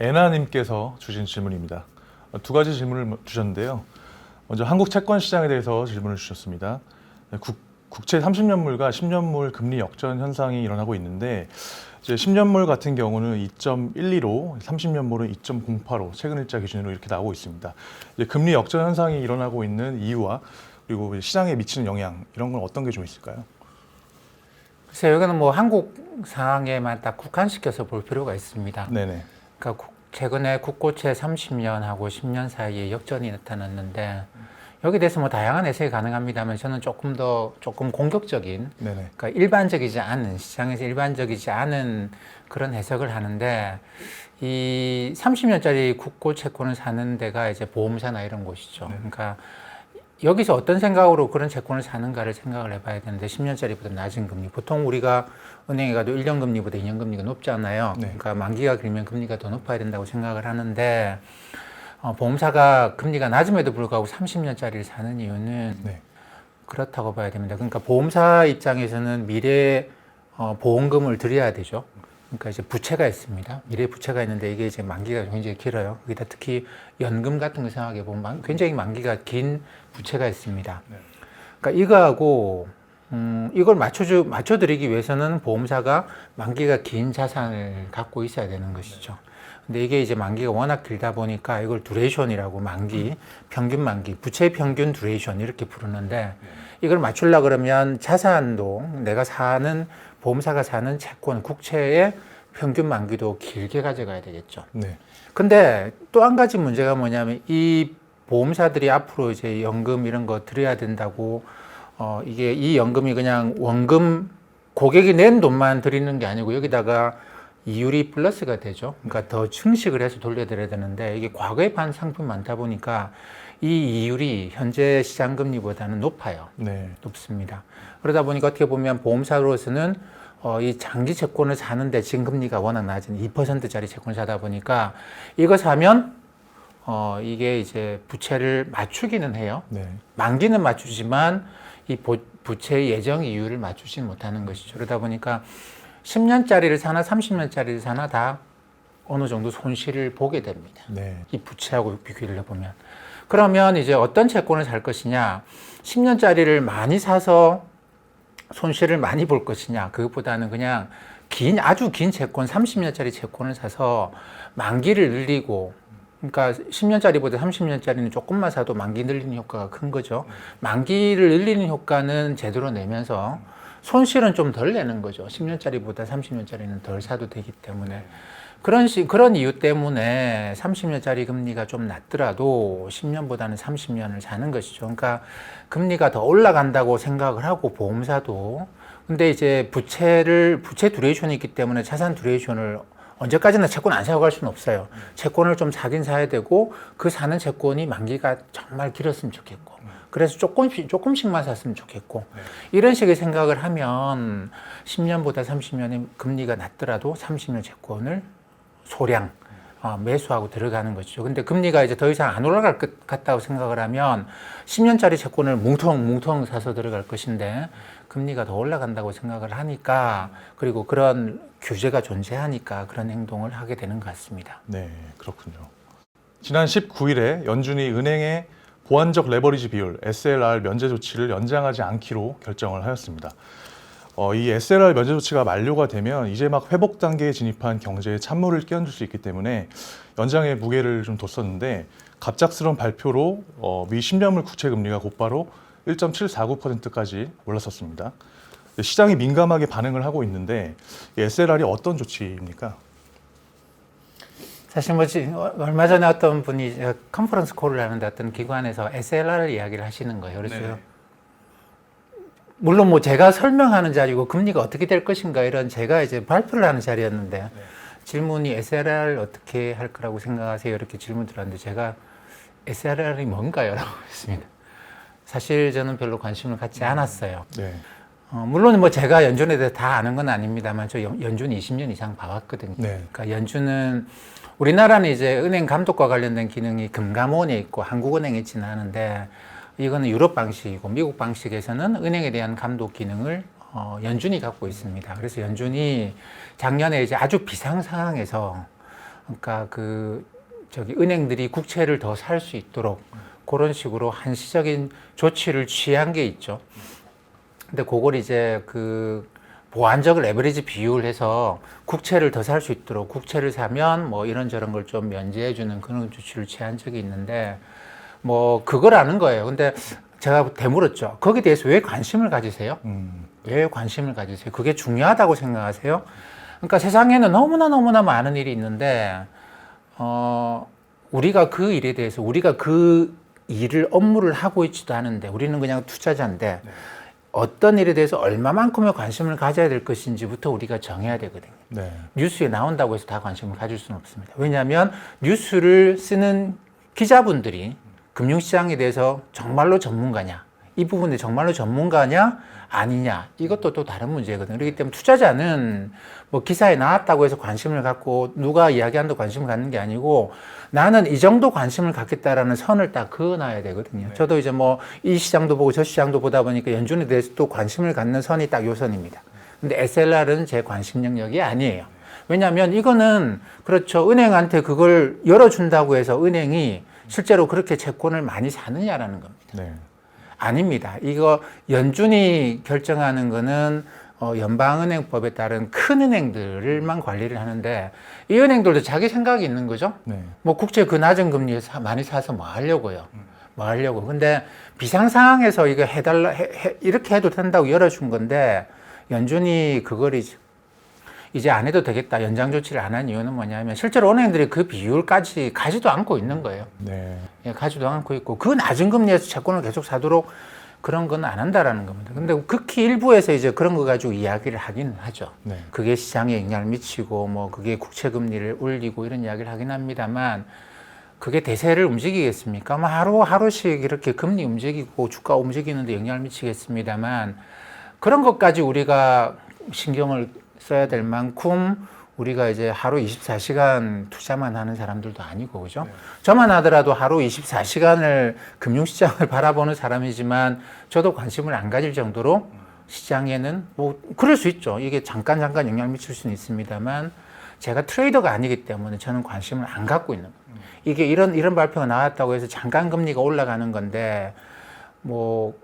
애나님께서 주신 질문입니다. 두 가지 질문을 주셨는데요. 먼저 한국 채권 시장에 대해서 질문을 주셨습니다. 국채 30년물과 10년물 금리 역전 현상이 일어나고 있는데 이제 10년물 같은 경우는 2.12로 30년물은 2.08로 최근 일자 기준으로 이렇게 나오고 있습니다. 이제 금리 역전 현상이 일어나고 있는 이유와 그리고 시장에 미치는 영향 이런 건 어떤 게 좀 있을까요? 글쎄요, 여기는 뭐 한국 상황에만 딱 국한시켜서 볼 필요가 있습니다. 네네. 그러니까 최근에 국고채 30년하고 10년 사이에 역전이 나타났는데 여기에 대해서 뭐 다양한 해석이 가능합니다만 저는 조금 공격적인, 네네. 그러니까 일반적이지 않은, 시장에서 일반적이지 않은 그런 해석을 하는데, 이 30년짜리 국고 채권을 사는 데가 이제 보험사나 이런 곳이죠. 네. 그러니까 여기서 어떤 생각으로 그런 채권을 사는가를 생각을 해봐야 되는데, 10년짜리보다 낮은 금리. 보통 우리가 은행에 가도 1년 금리보다 2년 금리가 높잖아요. 네. 그러니까 만기가 길면 금리가 더 높아야 된다고 생각을 하는데, 보험사가 금리가 낮음에도 불구하고 30년짜리를 사는 이유는 네. 그렇다고 봐야 됩니다. 그러니까 보험사 입장에서는 미래 보험금을 드려야 되죠. 그러니까 이제 부채가 있습니다. 미래 부채가 있는데 이게 이제 만기가 굉장히 길어요. 여기다 특히 연금 같은 거 생각해 보면 굉장히 만기가 긴 부채가 있습니다. 네. 그러니까 이거하고 이걸 맞춰드리기 위해서는 보험사가 만기가 긴 자산을 갖고 있어야 되는 것이죠. 근데 이게 이제 만기가 워낙 길다 보니까 이걸 두레이션이라고 만기, 평균 만기, 부채 평균 두레이션 이렇게 부르는데 이걸 맞추려고 그러면 자산도 내가 사는 보험사가 사는 채권, 국채의 평균 만기도 길게 가져가야 되겠죠. 네. 근데 또 한 가지 문제가 뭐냐면 이 보험사들이 앞으로 이제 연금 이런 거 드려야 된다고 이게 이 연금이 그냥 원금 고객이 낸 돈만 드리는 게 아니고 여기다가 이율이 플러스가 되죠. 그러니까 더 증식을 해서 돌려드려야 되는데 이게 과거에 판 상품이 많다 보니까 이 이율이 현재 시장 금리보다는 높아요. 네. 높습니다. 그러다 보니까 어떻게 보면 보험사로서는 이 장기 채권을 사는데 지금 금리가 워낙 낮은 2%짜리 채권을 사다 보니까 이거 사면 이게 이제 부채를 맞추기는 해요. 네. 만기는 맞추지만 이 부채의 예정 이율을 맞추지 못하는 것이죠. 그러다 보니까 10년짜리를 사나 30년짜리를 사나 다 어느 정도 손실을 보게 됩니다. 네. 이 부채하고 비교를 해보면. 그러면 이제 어떤 채권을 살 것이냐, 10년짜리를 많이 사서 손실을 많이 볼 것이냐, 그것보다는 그냥 아주 긴 채권, 30년짜리 채권을 사서 만기를 늘리고, 그러니까 10년짜리보다 30년짜리는 조금만 사도 만기 늘리는 효과가 큰 거죠. 만기를 늘리는 효과는 제대로 내면서 손실은 좀 덜 내는 거죠. 10년짜리보다 30년짜리는 덜 사도 되기 때문에. 그런 이유 때문에 30년짜리 금리가 좀 낮더라도 10년보다는 30년을 사는 것이죠. 그러니까 금리가 더 올라간다고 생각을 하고 보험사도. 근데 이제 부채 두레이션이 있기 때문에 자산 두레이션을 언제까지나 채권 안 사고 갈 수는 없어요. 채권을 좀 사긴 사야 되고 그 사는 채권이 만기가 정말 길었으면 좋겠고. 그래서 조금씩만 샀으면 좋겠고. 이런 식의 생각을 하면 10년보다 30년의 금리가 낮더라도 30년 채권을 소량 매수하고 들어가는 것이죠. 근데 금리가 이제 더 이상 안 올라갈 것 같다고 생각을 하면 10년짜리 채권을 뭉텅 사서 들어갈 것인데 금리가 더 올라간다고 생각을 하니까 그리고 그런 규제가 존재하니까 그런 행동을 하게 되는 것 같습니다. 네, 그렇군요. 지난 19일에 연준이 은행의 보완적 레버리지 비율 SLR 면제 조치를 연장하지 않기로 결정을 하였습니다. 이 SLR 면제 조치가 만료가 되면 이제 막 회복 단계에 진입한 경제에 찬물을 끼얹을 수 있기 때문에 연장에 무게를 좀 뒀었는데 갑작스러운 발표로 미 10년물 국채 금리가 곧바로 1.749%까지 올랐었습니다. 시장이 민감하게 반응을 하고 있는데 SLR이 어떤 조치입니까? 사실 얼마 전에 어떤 분이 컨퍼런스 콜을 하는데 어떤 기관에서 SLR 이야기를 하시는 거예요. 그래서 네. 물론 제가 설명하는 자리고 금리가 어떻게 될 것인가 이런 제가 이제 발표를 하는 자리였는데 네. 질문이 SLR 어떻게 할 거라고 생각하세요? 이렇게 질문 들었는데 제가 SLR이 뭔가요? 라고 했습니다. 사실 저는 별로 관심을 갖지 않았어요. 네. 물론 제가 연준에 대해서 다 아는 건 아닙니다만 저 연준 20년 이상 봐왔거든요. 네. 그러니까 연준은 우리나라는 이제 은행 감독과 관련된 기능이 금감원에 있고 한국은행에 있지는 않은데 이거는 유럽 방식이고 미국 방식에서는 은행에 대한 감독 기능을 연준이 갖고 있습니다. 그래서 연준이 작년에 이제 아주 비상 상황에서 그러니까 저기 은행들이 국채를 더 살 수 있도록 그런 식으로 한시적인 조치를 취한 게 있죠. 근데 그걸 이제 보완적 레버리지 비율 해서 국채를 더 살 수 있도록 국채를 사면 뭐 이런저런 걸 좀 면제해주는 그런 조치를 취한 적이 있는데 뭐 그거라는 거예요. 근데 제가 되물었죠. 거기에 대해서 왜 관심을 가지세요? 왜 관심을 가지세요? 그게 중요하다고 생각하세요? 그러니까 세상에는 너무나 많은 일이 있는데 우리가 그 일에 대해서 우리가 그 일을 업무를 하고 있지도 않은데 우리는 그냥 투자자인데 네. 어떤 일에 대해서 얼마만큼의 관심을 가져야 될 것인지부터 우리가 정해야 되거든요. 네. 뉴스에 나온다고 해서 다 관심을 가질 수는 없습니다. 왜냐하면 뉴스를 쓰는 기자분들이 금융시장에 대해서 정말로 전문가냐, 이 부분에 정말로 전문가냐, 아니냐, 이것도 또 다른 문제거든요. 그렇기 때문에 투자자는 뭐 기사에 나왔다고 해서 관심을 갖고 누가 이야기한다고 관심을 갖는 게 아니고 나는 이 정도 관심을 갖겠다라는 선을 딱 그어놔야 되거든요. 네. 저도 이제 뭐 이 시장도 보고 저 시장도 보다 보니까 연준에 대해서 또 관심을 갖는 선이 딱 요 선입니다. 근데 SLR은 제 관심 영역이 아니에요. 왜냐하면 이거는 그렇죠. 은행한테 그걸 열어준다고 해서 은행이 실제로 그렇게 채권을 많이 사느냐라는 겁니다. 네. 아닙니다. 이거 연준이 결정하는 거는 연방은행법에 따른 큰 은행들만 관리를 하는데 이 은행들도 자기 생각이 있는 거죠. 네. 뭐 국채 그 낮은 금리에 많이 사서 뭐 하려고요. 뭐 하려고. 근데 비상 상황에서 이거 해달라 이렇게 해도 된다고 열어준 건데 연준이 그걸 이제 안 해도 되겠다. 연장 조치를 안 한 이유는 뭐냐면 실제로 은행들이 그 비율까지 가지도 않고 있는 거예요. 네. 예, 가지도 않고 있고 그 낮은 금리에서 채권을 계속 사도록 그런 건 안 한다라는 겁니다. 근데 극히 일부에서 이제 그런 거 가지고 이야기를 하긴 하죠. 네. 그게 시장에 영향을 미치고 뭐 그게 국채 금리를 올리고 이런 이야기를 하긴 합니다만 그게 대세를 움직이겠습니까? 뭐 하루하루씩 이렇게 금리 움직이고 주가 움직이는데 영향을 미치겠습니다만 그런 것까지 우리가 신경을 써야 될 만큼 우리가 이제 하루 24시간 투자만 하는 사람들도 아니고, 그죠? 네. 저만 하더라도 하루 24시간을 금융시장을 바라보는 사람이지만 저도 관심을 안 가질 정도로 시장에는 뭐, 그럴 수 있죠. 이게 잠깐 영향을 미칠 수는 있습니다만 제가 트레이더가 아니기 때문에 저는 관심을 안 갖고 있는 거예요. 이게 이런 발표가 나왔다고 해서 잠깐 금리가 올라가는 건데 뭐,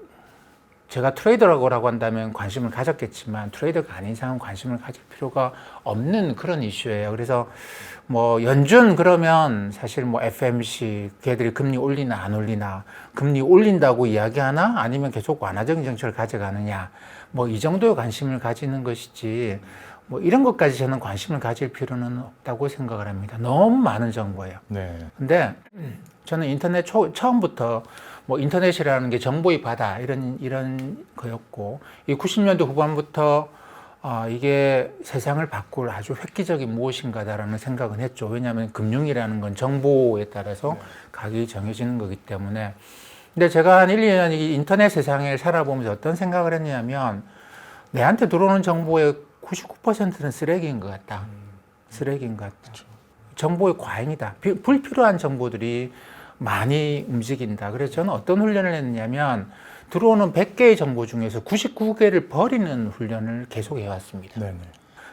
제가 트레이더라고 한다면 관심을 가졌겠지만 트레이더가 아닌 이상은 관심을 가질 필요가 없는 그런 이슈예요. 그래서 뭐 연준 그러면 사실 뭐 FMC 걔들이 금리 올리나 안 올리나 금리 올린다고 이야기하나 아니면 계속 완화적인 정책을 가져가느냐 뭐 이 정도의 관심을 가지는 것이지 뭐 이런 것까지 저는 관심을 가질 필요는 없다고 생각을 합니다. 너무 많은 정보예요. 네. 근데 저는 인터넷 처음부터 뭐 인터넷이라는 게 정보의 바다 이런 거였고 이 90년대 후반부터 이게 세상을 바꿀 아주 획기적인 무엇인가다라는 생각은 했죠. 왜냐하면 금융이라는 건 정보에 따라서 가격이 정해지는 거기 때문에. 근데 제가 한 1, 2년 이 인터넷 세상을 살아보면서 어떤 생각을 했냐면 내한테 들어오는 정보의 99%는 쓰레기인 것 같다. 쓰레기인 것 같다. 그렇죠. 정보의 과잉이다. 불필요한 정보들이 많이 움직인다. 그래서 저는 어떤 훈련을 했냐면 들어오는 100개의 정보 중에서 99개를 버리는 훈련을 계속 해왔습니다. 네네.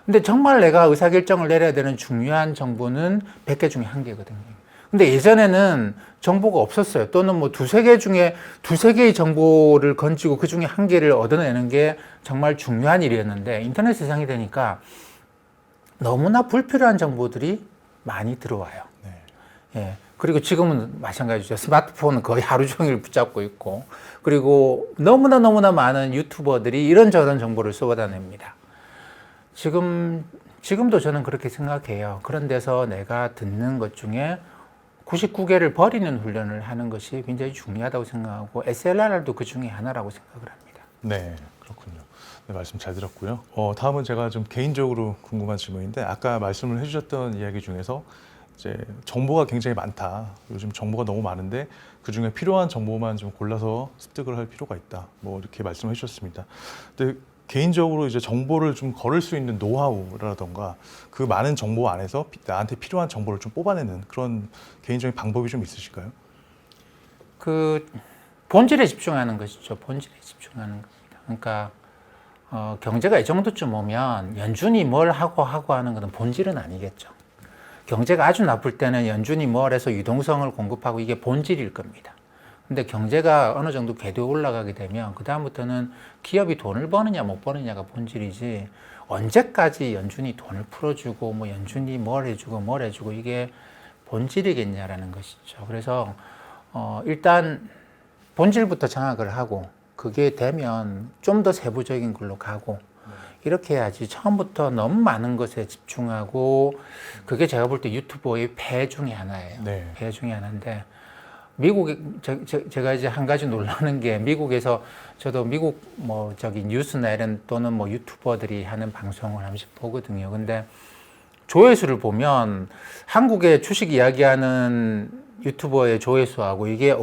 근데 정말 내가 의사결정을 내려야 되는 중요한 정보는 100개 중에 1개거든요. 근데 예전에는 정보가 없었어요. 또는 뭐 두세 개의 정보를 건지고 그 중에 1개를 얻어내는 게 정말 중요한 일이었는데 인터넷 세상이 되니까 너무나 불필요한 정보들이 많이 들어와요. 네. 예. 그리고 지금은 마찬가지죠. 스마트폰은 거의 하루 종일 붙잡고 있고, 그리고 너무나 많은 유튜버들이 이런저런 정보를 쏟아냅니다. 지금도 저는 그렇게 생각해요. 그런 데서 내가 듣는 것 중에 99개를 버리는 훈련을 하는 것이 굉장히 중요하다고 생각하고, SLR도 그 중에 하나라고 생각을 합니다. 네, 그렇군요. 네, 말씀 잘 들었고요. 다음은 제가 좀 개인적으로 궁금한 질문인데 아까 말씀을 해주셨던 이야기 중에서 이제 정보가 굉장히 많다. 요즘 정보가 너무 많은데 그 중에 필요한 정보만 좀 골라서 습득을 할 필요가 있다. 뭐 이렇게 말씀해 주셨습니다. 근데 개인적으로 이제 정보를 좀 거를 수 있는 노하우라던가 그 많은 정보 안에서 나한테 필요한 정보를 좀 뽑아내는 그런 개인적인 방법이 좀 있으실까요? 그 본질에 집중하는 것이죠. 본질에 집중하는 겁니다. 그러니까 경제가 이 정도쯤 오면 연준이 뭘 하고 하는 것은 본질은 아니겠죠. 경제가 아주 나쁠 때는 연준이 뭘 해서 유동성을 공급하고 이게 본질일 겁니다. 근데 경제가 어느 정도 궤도에 올라가게 되면 그다음부터는 기업이 돈을 버느냐 못 버느냐가 본질이지 언제까지 연준이 돈을 풀어주고 뭐 연준이 뭘 해주고 이게 본질이겠냐라는 것이죠. 그래서 일단 본질부터 장악을 하고 그게 되면 좀 더 세부적인 걸로 가고 이렇게 해야지 처음부터 너무 많은 것에 집중하고 그게 제가 볼 때 유튜버의 폐 중에 하나예요. 네. 폐 중에 하나인데 미국에 제가 이제 한 가지 놀라는 게 미국에서 저도 미국 뭐 저기 뉴스나 이런 또는 뭐 유튜버들이 하는 방송을 한 번씩 보거든요. 근데 조회수를 보면 한국의 주식 이야기하는 유튜버의 조회수하고 이게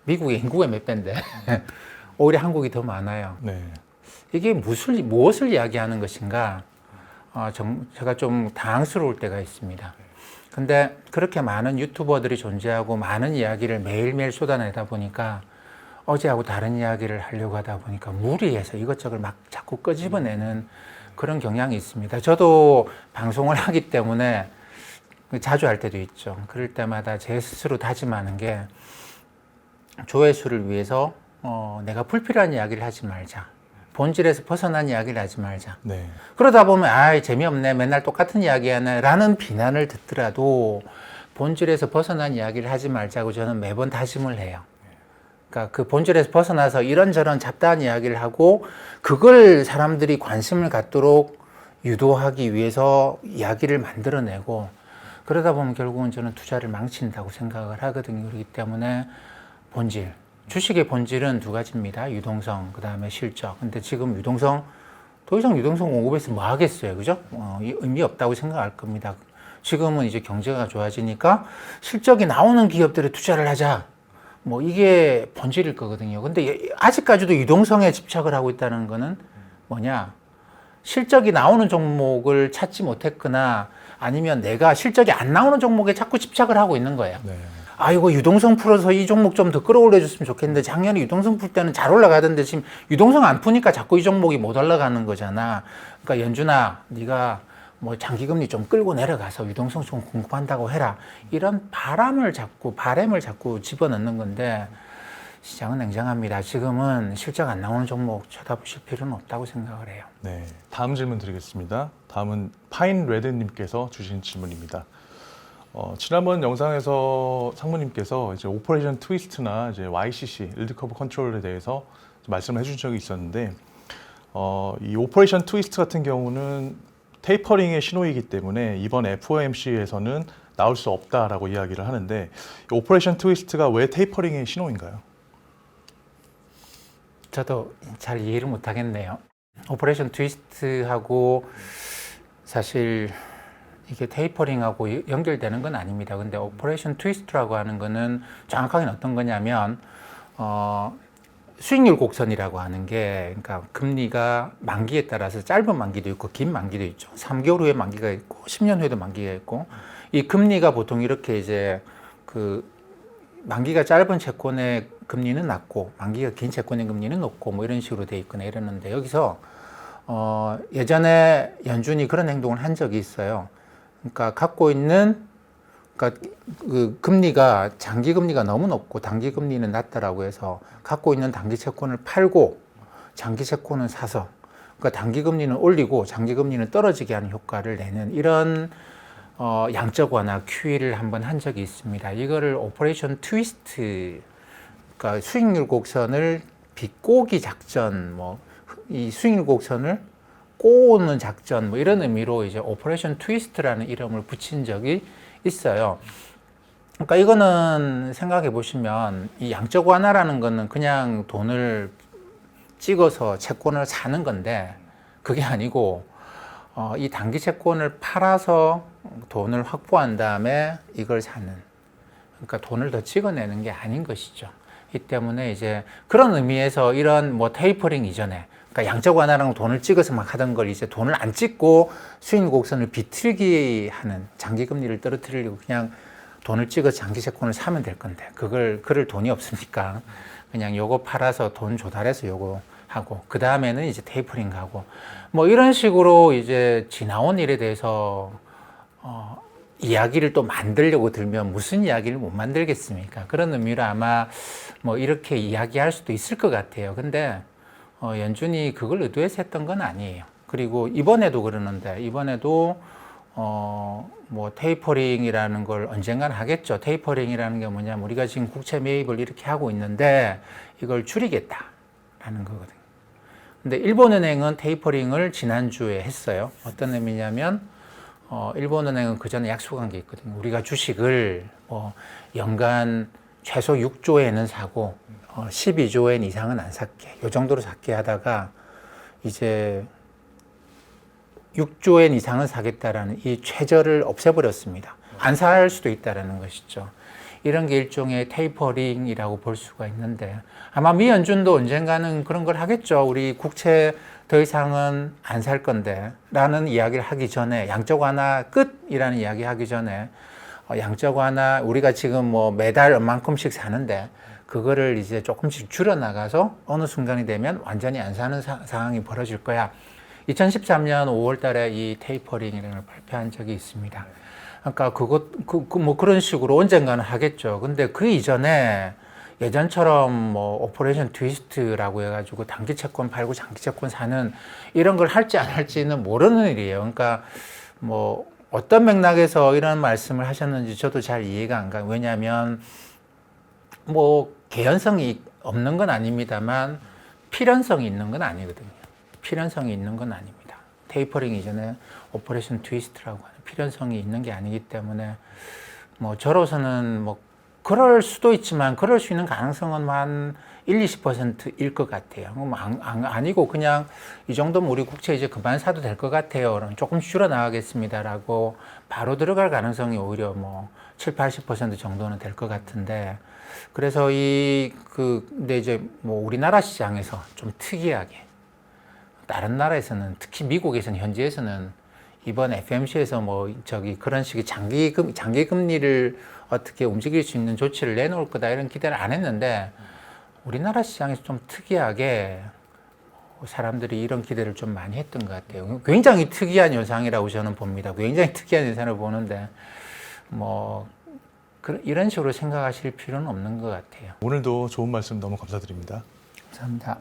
미국의 인구가 몇 배인데 오히려 한국이 더 많아요. 네. 이게 무엇을 이야기하는 것인가? 제가 좀 당황스러울 때가 있습니다. 근데 그렇게 많은 유튜버들이 존재하고 많은 이야기를 매일매일 쏟아내다 보니까 어제하고 다른 이야기를 하려고 하다 보니까 무리해서 이것저것 막 자꾸 끄집어내는 그런 경향이 있습니다. 저도 방송을 하기 때문에 자주 할 때도 있죠. 그럴 때마다 제 스스로 다짐하는 게 조회수를 위해서 내가 불필요한 이야기를 하지 말자. 본질에서 벗어난 이야기를 하지 말자. 네. 그러다 보면 재미없네, 맨날 똑같은 이야기하네 라는 비난을 듣더라도 본질에서 벗어난 이야기를 하지 말자고 저는 매번 다짐을 해요. 그러니까 그 본질에서 벗어나서 이런저런 잡다한 이야기를 하고 그걸 사람들이 관심을 갖도록 유도하기 위해서 이야기를 만들어내고 그러다 보면 결국은 저는 투자를 망친다고 생각을 하거든요. 그렇기 때문에 본질, 주식의 본질은 두 가지입니다. 유동성, 그 다음에 실적. 근데 지금 더 이상 유동성 공급해서 뭐 하겠어요. 그죠? 의미 없다고 생각할 겁니다. 지금은 이제 경제가 좋아지니까 실적이 나오는 기업들에 투자를 하자. 뭐 이게 본질일 거거든요. 근데 아직까지도 유동성에 집착을 하고 있다는 거는 뭐냐? 실적이 나오는 종목을 찾지 못했거나 아니면 내가 실적이 안 나오는 종목에 자꾸 집착을 하고 있는 거예요. 네. 이거 유동성 풀어서 이 종목 좀 더 끌어올려 줬으면 좋겠는데 작년에 유동성 풀 때는 잘 올라가던데 지금 유동성 안 푸니까 자꾸 이 종목이 못 올라가는 거잖아. 그러니까 연준아, 네가 뭐 장기금리 좀 끌고 내려가서 유동성 좀 공급한다고 해라. 이런 바람을 자꾸 집어넣는 건데 시장은 냉정합니다. 지금은 실적 안 나오는 종목 쳐다보실 필요는 없다고 생각을 해요. 네. 다음 질문 드리겠습니다. 다음은 파인레드님께서 주신 질문입니다. 지난번 영상에서 상무님께서 이제 오퍼레이션 트위스트나 이제 YCC, 일드 커브 컨트롤에 대해서 말씀을 해준 적이 있었는데, 이 오퍼레이션 트위스트 같은 경우는 테이퍼링의 신호이기 때문에 이번 FOMC에서는 나올 수 없다라고 이야기를 하는데, 이 오퍼레이션 트위스트가 왜 테이퍼링의 신호인가요? 저도 잘 이해를 못 하겠네요. 오퍼레이션 트위스트하고 사실 이게 테이퍼링하고 연결되는 건 아닙니다. 근데 오퍼레이션 트위스트라고 하는 거는 정확하게 어떤 거냐면 수익률 곡선이라고 하는 게, 그러니까 금리가 만기에 따라서 짧은 만기도 있고 긴 만기도 있죠. 3개월 후에 만기가 있고 10년 후에도 만기가 있고, 이 금리가 보통 이렇게 이제 그 만기가 짧은 채권의 금리는 낮고 만기가 긴 채권의 금리는 높고 뭐 이런 식으로 돼 있거나 이러는데, 여기서 예전에 연준이 그런 행동을 한 적이 있어요. 그러니까 그러니까 그 금리가 장기 금리가 너무 높고 단기 금리는 낮다라고 해서 갖고 있는 단기 채권을 팔고 장기 채권은 사서, 그러니까 단기 금리는 올리고 장기 금리는 떨어지게 하는 효과를 내는 이런 양적 완화 QE를 한번 한 적이 있습니다. 이거를 오퍼레이션 트위스트, 그러니까 수익률 곡선을 비꼬기 작전, 뭐 이 수익률 곡선을 꼬는 작전, 뭐 이런 의미로 이제 오퍼레이션 트위스트라는 이름을 붙인 적이 있어요. 그러니까 이거는 생각해 보시면 이 양적 완화라는 거는 그냥 돈을 찍어서 채권을 사는 건데, 그게 아니고 이 단기 채권을 팔아서 돈을 확보한 다음에 이걸 사는, 그러니까 돈을 더 찍어내는 게 아닌 것이죠. 이 때문에 이제 그런 의미에서 이런 뭐 테이퍼링 이전에, 그러니까 양적 완화랑 돈을 찍어서 막 하던 걸 이제 돈을 안 찍고 수익 곡선을 비틀기 하는, 장기 금리를 떨어뜨리려고 그냥 돈을 찍어서 장기 채권을 사면 될 건데 그럴 돈이 없으니까 그냥 요거 팔아서 돈 조달해서 요거 하고 그 다음에는 이제 테이퍼링 가고 뭐 이런 식으로 이제 지나온 일에 대해서 이야기를 또 만들려고 들면 무슨 이야기를 못 만들겠습니까? 그런 의미로 아마 뭐 이렇게 이야기할 수도 있을 것 같아요. 근데 연준이 그걸 의도해서 했던 건 아니에요. 그리고 이번에도 그러는데 이번에도 뭐 테이퍼링이라는 걸 언젠간 하겠죠. 테이퍼링이라는 게 뭐냐면 우리가 지금 국채 매입을 이렇게 하고 있는데 이걸 줄이겠다라는 거거든요. 근데 일본은행은 테이퍼링을 지난주에 했어요. 어떤 의미냐면 일본은행은 그 전에 약속한 게 있거든요. 우리가 주식을 연간 최소 6조엔은 사고 12조엔 이상은 안 살게. 이 정도로 살게 하다가 이제 6조엔 이상은 사겠다라는 이 최저를 없애버렸습니다. 안 살 수도 있다라는 것이죠. 이런 게 일종의 테이퍼링이라고 볼 수가 있는데 아마 미 연준도 언젠가는 그런 걸 하겠죠. 우리 국채 더 이상은 안 살 건데 라는 이야기를 하기 전에 양적 완화 끝이라는 이야기 하기 전에 양적 완화 우리가 지금 뭐 매달 얼만큼씩 사는데 그거를 이제 조금씩 줄여나가서 어느 순간이 되면 완전히 안 사는 상황이 벌어질 거야. 2013년 5월 달에 이 테이퍼링이라는 걸 발표한 적이 있습니다. 그러니까 뭐 그런 식으로 언젠가는 하겠죠. 근데 그 이전에 예전처럼 뭐 오퍼레이션 트위스트라고 해가지고 단기 채권 팔고 장기 채권 사는 이런 걸 할지 안 할지는 모르는 일이에요. 그러니까 뭐 어떤 맥락에서 이런 말씀을 하셨는지 저도 잘 이해가 안 가요. 왜냐하면 뭐 개연성이 없는 건 아닙니다만 필연성이 있는 건 아니거든요. 필연성이 있는 건 아닙니다. 테이퍼링 이전에 오퍼레이션 트위스트라고 하는 필연성이 있는 게 아니기 때문에 뭐 저로서는 뭐 그럴 수도 있지만 그럴 수 있는 가능성은 한 20-20%일 것 같아요. 아니고 그냥 이 정도면 우리 국채 이제 그만 사도 될 것 같아요. 조금 줄여 나가겠습니다라고 바로 들어갈 가능성이 오히려 뭐 7-80% 정도는 될 것 같은데 그래서 근데 이제 뭐 우리나라 시장에서 좀 특이하게 다른 나라에서는 특히 미국에서는 현지에서는 이번 FMC에서 뭐 그런 식의 장기 금리를 어떻게 움직일 수 있는 조치를 내놓을 거다 이런 기대를 안 했는데 우리나라 시장에서 좀 특이하게 사람들이 이런 기대를 좀 많이 했던 것 같아요. 굉장히 특이한 현상이라고 저는 봅니다. 굉장히 특이한 현상을 보는데 뭐 이런 식으로 생각하실 필요는 없는 것 같아요. 오늘도 좋은 말씀 너무 감사드립니다. 감사합니다.